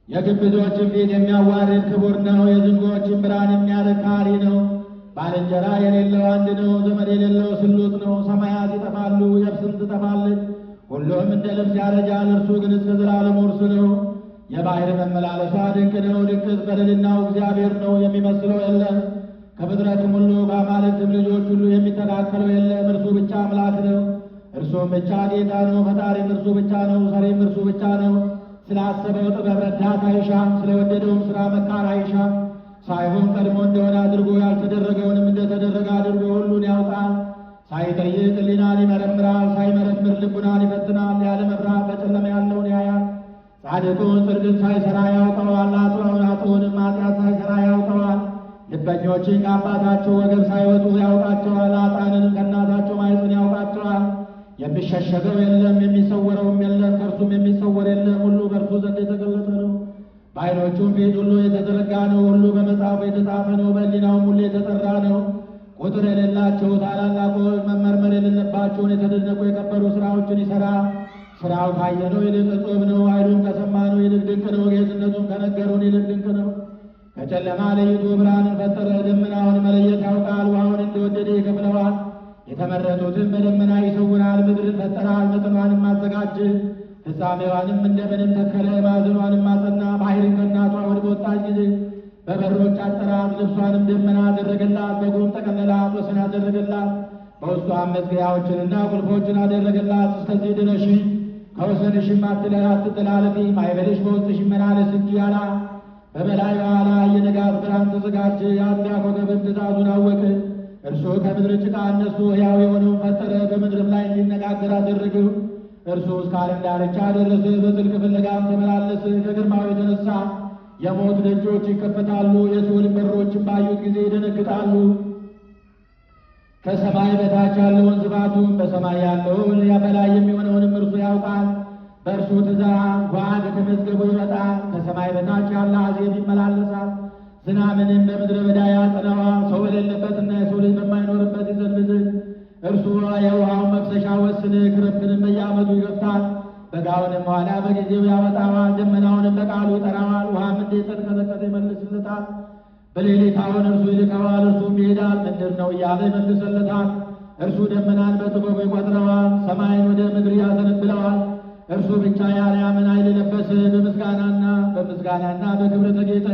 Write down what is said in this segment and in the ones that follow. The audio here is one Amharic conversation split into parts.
የግብዞችን ፊት የሚያዋርድ ክቡር ነው። የዝንጎችን ብርሃን የሚያርቅ ካሪ ነው። ባልንጀራ የሌለው አንድ ነው። ዘመድ የሌለው ስሉጥ ነው። ሰማያት ይጠፋሉ፣ የብስም ትጠፋለች፣ ሁሉም እንደ ልብስ ያረጃል። እርሱ ግን እስከ ዘላለም ውርስ ነው። የባሕር መመላለሷ ድንቅ ነው። ድንቅስ በልዕልናው እግዚአብሔር ነው፣ የሚመስለው የለም። ከፍጥረትም ሁሉ ከአማልክትም ልጆች ሁሉ የሚተካከለው የለም። እርሱ ብቻ አምላክ ነው። እርሱም ብቻ ጌታ ነው። ፈጣሪም እርሱ ብቻ ነው። ሰሪም እርሱ ብቻ ነው። ስላሰበው ጥበብ ረዳት አይሻም፣ ስለወደደውም ሥራ መካር አይሻም። ሳይሆን ቀድሞ እንደሆነ አድርጎ ያልተደረገውንም እንደተደረገ አድርጎ ሁሉን ያውቃል። ሳይጠይቅ ሕሊናን ይመረምራል፣ ሳይመረምር ልቡናን ይፈትናል። ያለ መብራት በጨለማ ያለውን ያያል። ጻድቁን ጽድቅን ሳይሠራ ያውቀዋል፣ ኃጥኡንም ኃጢአት ሳይሠራ ያውቀዋል። ልበኞችን ከአባታቸው ወገብ ሳይወጡ ያውቃቸዋል፣ ኃጥአንንም ከእናታቸው ማኅፀን ያውቃቸዋል። የሚሸሸገው የለም፣ የሚሰወረውም የለም፣ ከእርሱም የሚሰወር የለም። ሁሉ በእርሱ ዘንድ የተገለጠ ነው። በዓይኖቹም ፊት ሁሉ የተዘረጋ ነው። ሁሉ በመጽሐፉ የተጻፈ ነው፣ በሕሊናውም ሁሉ የተጠራ ነው። ቁጥር የሌላቸው ታላላቆች፣ መመርመር የሌለባቸውን የተደነቁ የከበሩ ሥራዎችን ይሠራ። ሥራው ካየነው ይልቅ እጹብ ነው። ኃይሉም ከሰማነው ይልቅ ድንቅ ነው። ጌትነቱም ከነገሩን ይልቅ ድንቅ ነው። ከጨለማ ለይቶ ብርሃንን ፈጠረ። ደመናውን መለየት ያውቃል፣ ውሃውን እንደወደደ ይከፍለዋል። የተመረጡትን በደመና ይሰውራል። ምድርን ፈጠራል፣ መጠኗንም አዘጋጀ። ፍጻሜዋንም እንደምንም ተከለ፣ ማዕዘኗንም አጸና። ባሕርን ከእናቷ ወደ በወጣች ጊዜ በበሮች አጠራት። ልብሷንም ደመና አደረገላት፣ በጉም ጠቀለላት፣ ወሰን አደረገላት። በውስጧም መዝጊያዎችንና ቁልፎችን አደረገላት። እስከዚህ ድረሽ ከወሰንሽም አትተላለፊ፣ ማዕበልሽ በውስጥሽ ይመላለስ እንጂ አላት። በበላዩ ላይ የንጋት ብርሃን ተዘጋጀ። የአጥቢያ ኮከብም ትእዛዙን አወቀ። እርሱ ከምድር ጭቃ እነሱ ሕያው የሆነውን ፈጠረ። በምድርም ላይ እንዲነጋገር አደረገው። እርሱ እስከ ዓለም ዳርቻ ደረሰ። በጥልቅ ፍለጋም ተመላለሰ። ከግርማው የተነሣ የሞት ደጆች ይከፈታሉ። የሲኦል በሮችም ባዩት ጊዜ ይደነግጣሉ። ከሰማይ በታች ያለውን ስፋቱን በሰማይ ያለውን በላይ የሚሆነውንም እርሱ ያውቃል። በእርሱ ትእዛዝ ዋግ ከመዝገቡ ይወጣል። ከሰማይ በታች ያለ አዜብ ይመላለሳል። ዝናምንም በምድረ በዳ ያጸናዋል። ሰው በሌለበትና የሰው ልጅ በማይኖርበት ይዘንብ ዘንድ እርሱ የውሃውን መፍሰሻ ወስን። ክረምትንም በየዓመቱ ይገፍታል። በጋውንም ኋላ በጊዜው ያወጣዋል። ደመናውንም በቃሉ ይጠራዋል። ውሃም እንደተንቀጠቀጠ ይመልስለታል። በሌሊት አሁን እርሱ ይልከዋል፣ እርሱም ይሄዳል። ምንድር ነው እያለ ይመልስለታል። እርሱ ደመናን በጥበቡ ይቆጥረዋል፣ ሰማይን ወደ ምድር ያዘነብለዋል። እርሱ ብቻ የአርያምን ኃይል ለበሰ። በምስጋናና በክብር ተጌጠ።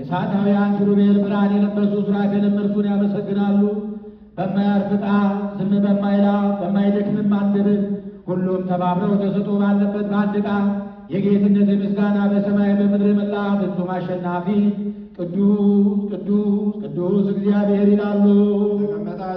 እሳታውያን ኪሩቤል ብርሃን የለበሱ ሱራፌልም እርሱን ያመሰግናሉ። በማያርፍ ቃል ዝም በማይላ በማይደክምም አንደበት ሁሉም ተባብረው ተሰጥኦ ባለበት በአንድ ቃል የጌትነት ምስጋና በሰማይ በምድር የመላ ፍጹም አሸናፊ ቅዱስ ቅዱስ ቅዱስ እግዚአብሔር ይላሉ።